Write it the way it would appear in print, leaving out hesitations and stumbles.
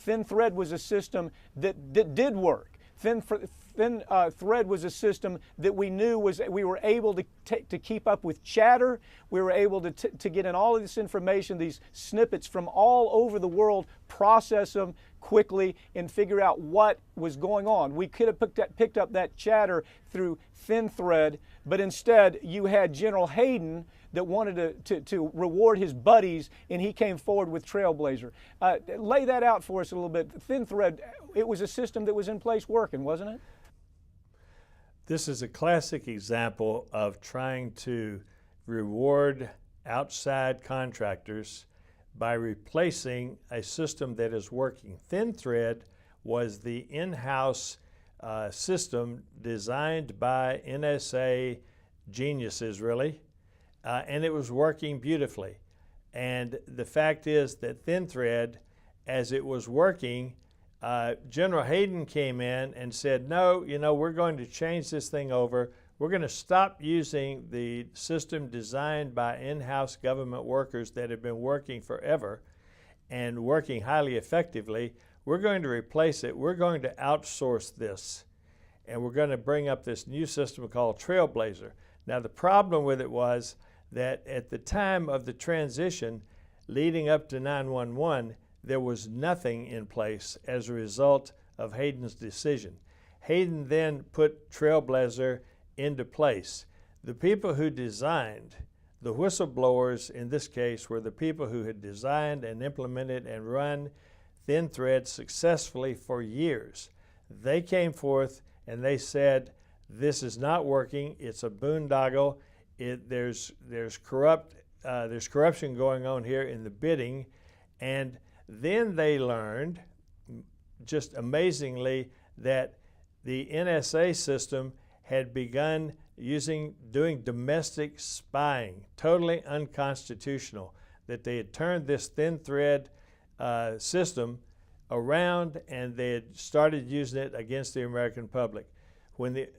Thin thread was a system that did work. Thin thread was a system that we knew we were able to keep up with chatter. We were able to get in all of this information, these snippets from all over the world, process them quickly, and figure out what was going on. We could have picked up that chatter through thin thread, but instead you had General Hayden that wanted to reward his buddies, and he came forward with Trailblazer. Lay that out for us a little bit. Thin thread, it was a system that was in place working, wasn't it? This is a classic example of trying to reward outside contractors by replacing a system that is working. Thin thread was the in-house system designed by NSA geniuses, really, and it was working beautifully. And the fact is that thin thread, as it was working, General Hayden came in and said, no, we're going to change this thing over. We're going to stop using the system designed by in-house government workers that have been working forever and working highly effectively. We're going to replace it. We're going to outsource this, and we're going to bring up this new system called Trailblazer. Now, the problem with it was that at the time of the transition leading up to 9/11, there was nothing in place as a result of Hayden's decision. Hayden then put Trailblazer into place. The people who designed, the whistleblowers in this case, were the people who had designed and implemented and run thin thread successfully for years. They came forth and they said, this is not working, it's a boondoggle, there's corruption going on here in the bidding. And then they learned, just amazingly, that the NSA system had begun doing domestic spying, totally unconstitutional, that they had turned this thin thread system around and they had started using it against the American public. Go ahead.